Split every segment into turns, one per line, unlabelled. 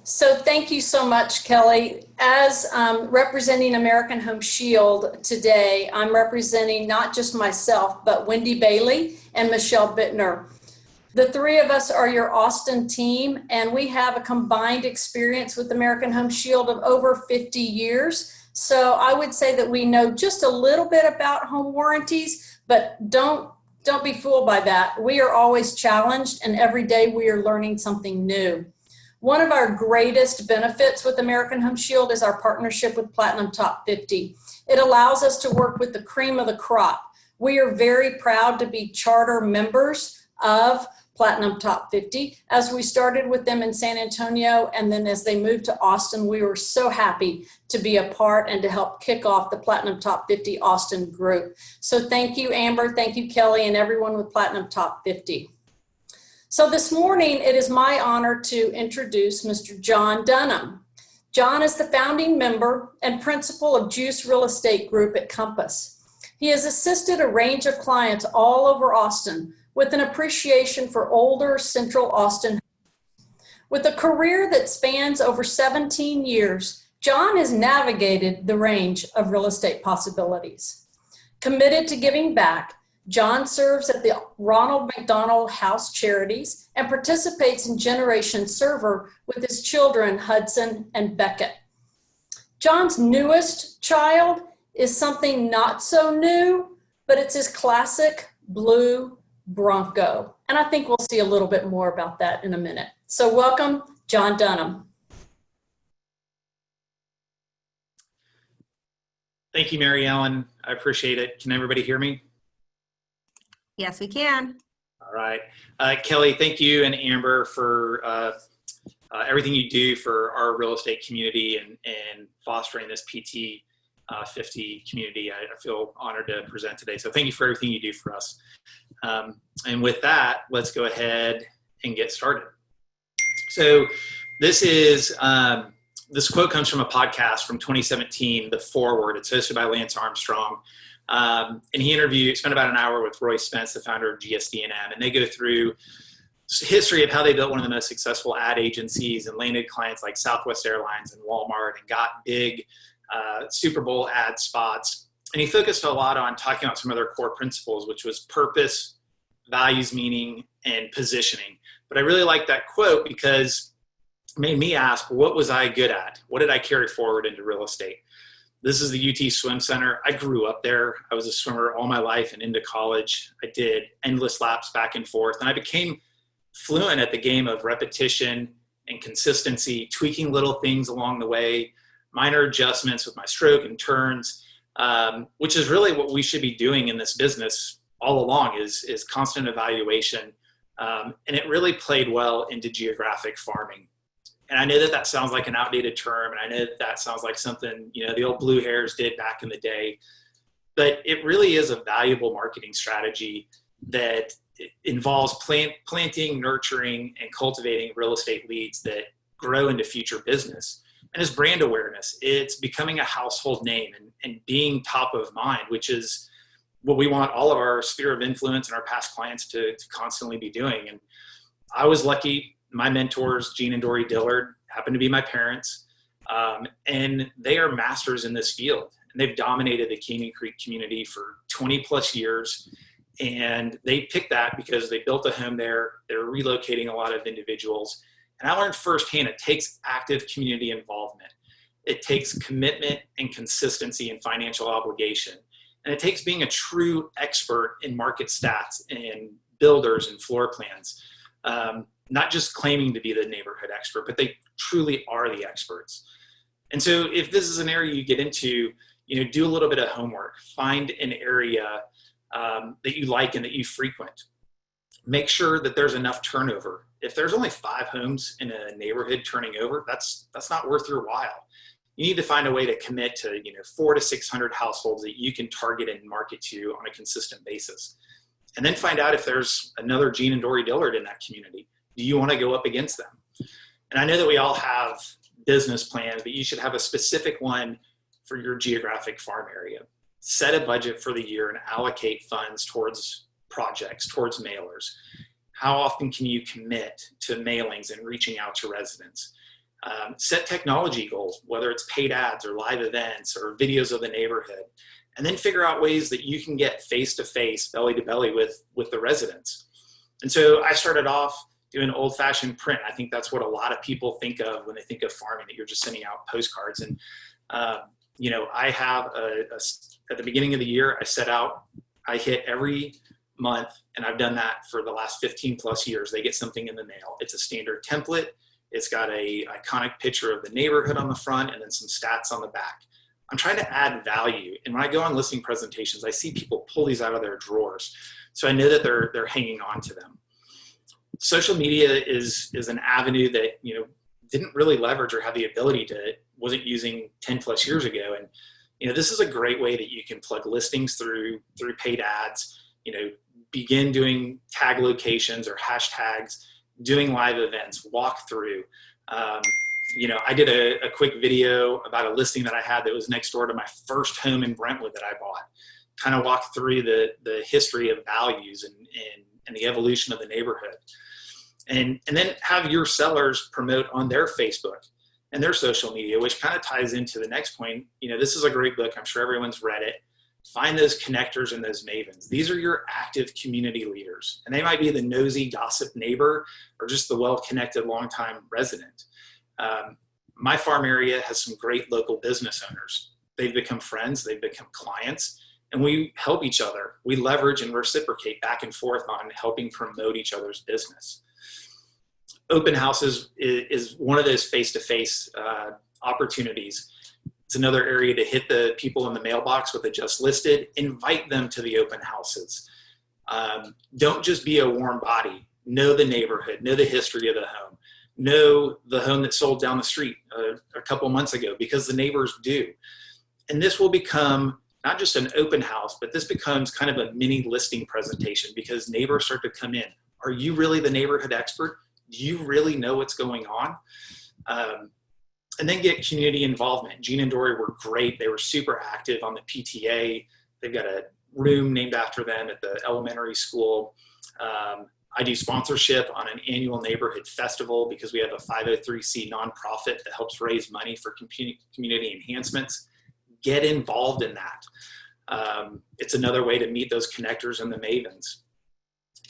So thank you so much, Kelly. As representing American Home Shield today, I'm representing not just myself, but Wendy Bailey and Michelle Bittner. The three of us are your Austin team, and we have a combined experience with American Home Shield of over 50 years. So I would say that we know just a little bit about home warranties, but don't be fooled by that. We are always challenged, and every day we are learning something new. One of our greatest benefits with American Home Shield is our partnership with Platinum Top 50. It allows us to work with the cream of the crop. We are very proud to be charter members of Platinum Top 50. As we started with them in San Antonio, and then as they moved to Austin, we were so happy to be a part and to help kick off the Platinum Top 50 Austin group. So thank you, Amber, thank you, Kelly, and everyone with Platinum Top 50. So this morning, it is my honor to introduce Mr. John Dunham. John is the founding member and principal of Juice Real Estate Group at Compass. He has assisted a range of clients all over Austin with an appreciation for older Central Austin. With a career that spans over 17 years, John has navigated the range of real estate possibilities. Committed to giving back, John serves at the Ronald McDonald House Charities and participates in Generation Server with his children, Hudson and Beckett. John's newest child is something not so new, but it's his classic blue Bronco. And I think we'll see a little bit more about that in a minute. So welcome, John Dunham.
Thank you, Mary Ellen. I appreciate it. Can everybody hear me?
Yes, we can.
All right. Kelly, thank you and Amber for everything you do for our real estate community and fostering this PT 50 community. I feel honored to present today. So thank you for everything you do for us. And with that, let's go ahead and get started. So this quote comes from a podcast from 2017, The Forward. It's hosted by Lance Armstrong. And he spent about an hour with Roy Spence, the founder of GSD&M, and they go through history of how they built one of the most successful ad agencies and landed clients like Southwest Airlines and Walmart and got big Super Bowl ad spots. And he focused a lot on talking about some of their core principles, which was purpose, values, meaning, and positioning. But I really like that quote because it made me ask, what was I good at? What did I carry forward into real estate? This is the UT Swim Center. I grew up there. I was a swimmer all my life and into college. I did endless laps back and forth. And I became fluent at the game of repetition and consistency, tweaking little things along the way, minor adjustments with my stroke and turns, which is really what we should be doing in this business all along is constant evaluation. And it really played well into geographic farming. And I know that sounds like an outdated term, and I know that sounds like something, the old blue hairs did back in the day, but it really is a valuable marketing strategy that involves planting, nurturing, and cultivating real estate leads that grow into future business. And it's brand awareness. It's becoming a household name and being top of mind, which is what we want all of our sphere of influence and our past clients to constantly be doing. And I was lucky. My mentors, Gene and Dory Dillard, happen to be my parents, and they are masters in this field. And they've dominated the Canyon Creek community for 20 plus years. And they picked that because they built a home there. They're relocating a lot of individuals. And I learned firsthand, it takes active community involvement. It takes commitment and consistency and financial obligation. And it takes being a true expert in market stats and builders and floor plans. Not just claiming to be the neighborhood expert, but they truly are the experts. And so if this is an area you get into, do a little bit of homework, find an area that you like and that you frequent. Make sure that there's enough turnover. If there's only 5 homes in a neighborhood turning over, that's not worth your while. You need to find a way to commit to 400 to 600 households that you can target and market to on a consistent basis. And then find out if there's another Gene and Dory Dillard in that community. Do you want to go up against them? And I know that we all have business plans, but you should have a specific one for your geographic farm area. Set a budget for the year and allocate funds towards projects, towards mailers. How often can you commit to mailings and reaching out to residents? Set technology goals, whether it's paid ads or live events or videos of the neighborhood, and then figure out ways that you can get face-to-face, belly-to-belly with the residents. And so I started off doing old-fashioned print. I think that's what a lot of people think of when they think of farming, that you're just sending out postcards. And you know, I have at the beginning of the year, I hit every month, and I've done that for the last 15 plus years. They get something in the mail. It's a standard template. It's got a iconic picture of the neighborhood on the front and then some stats on the back. I'm trying to add value. And when I go on listing presentations, I see people pull these out of their drawers. So I know that they're hanging on to them. Social media is an avenue that, you know, didn't really leverage or have the ability to, wasn't using 10 plus years ago. And, you know, this is a great way that you can plug listings through paid ads, you know, begin doing tag locations or hashtags, doing live events, walk through. You know, I did a quick video about a listing that I had that was next door to my first home in Brentwood that I bought. Kind of walked through the history of values and the evolution of the neighborhood. And then have your sellers promote on their Facebook and their social media, which kind of ties into the next point. You know, this is a great book. I'm sure everyone's read it. Find those connectors and those mavens. These are your active community leaders. And they might be the nosy gossip neighbor or just the well-connected longtime resident. My farm area has some great local business owners. They've become friends, they've become clients, and we help each other. We leverage and reciprocate back and forth on helping promote each other's business. Open houses is one of those face-to-face opportunities. It's another area to hit the people in the mailbox with a just listed, invite them to the open houses. Don't just be a warm body. Know the neighborhood, know the history of the home, know the home that sold down the street a couple months ago, because the neighbors do. And this will become not just an open house, but this becomes kind of a mini listing presentation because neighbors start to come in. Are you really the neighborhood expert? Do you really know what's going on? And then get community involvement. Gene and Dory were great. They were super active on the PTA. They've got a room named after them at the elementary school. I do sponsorship on an annual neighborhood festival because we have a 503c nonprofit that helps raise money for community enhancements. Get involved in that. It's another way to meet those connectors and the mavens.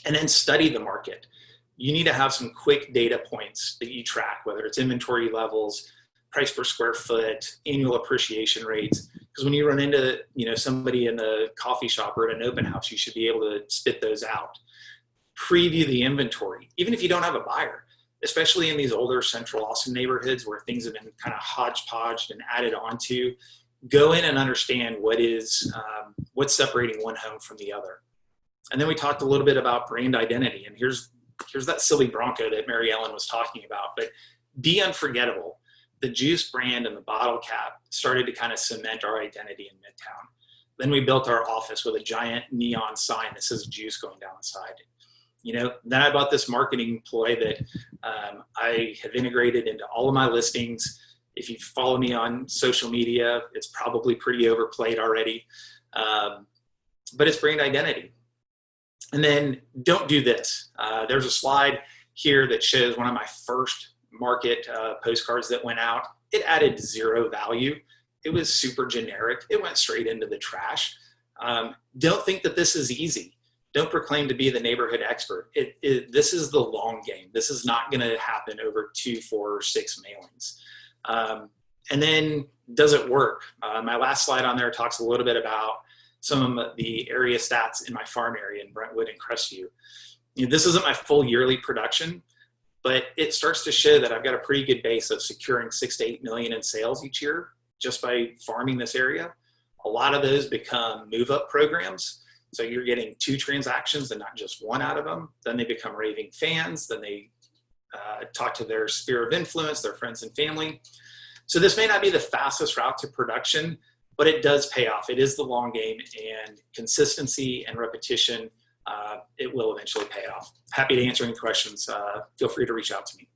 And then study the market. You need to have some quick data points that you track, whether it's inventory levels, price per square foot, annual appreciation rates. Because when you run into, you know, somebody in the coffee shop or at an open house, you should be able to spit those out. Preview the inventory, even if you don't have a buyer, especially in these older Central Austin neighborhoods where things have been kind of hodgepodged and added onto. Go in and understand what's separating one home from the other. And then we talked a little bit about brand identity. And here's that silly Bronco that Mary Ellen was talking about, but be unforgettable. The juice brand and the bottle cap started to kind of cement our identity in Midtown. Then we built our office with a giant neon sign that says juice going down the side. You know, then I bought this marketing ploy that I have integrated into all of my listings. If you follow me on social media, it's probably pretty overplayed already, but it's brand identity. And then don't do this. There's a slide here that shows one of my first market postcards that went out. It added zero value. It was super generic. It went straight into the trash. Don't think that this is easy. Don't proclaim to be the neighborhood expert. This is the long game. This is not going to happen over 2, 4, or 6 mailings. And then does it work? My last slide on there talks a little bit about some of the area stats in my farm area in Brentwood and Crestview. You know, this isn't my full yearly production, but it starts to show that I've got a pretty good base of securing 6 to 8 million in sales each year just by farming this area. A lot of those become move-up programs. So you're getting 2 transactions and not just 1 out of them. Then they become raving fans. Then they talk to their sphere of influence, their friends and family. So this may not be the fastest route to production, but it does pay off. It is the long game, and consistency and repetition, it will eventually pay off. Happy to answer any questions. Feel free to reach out to me.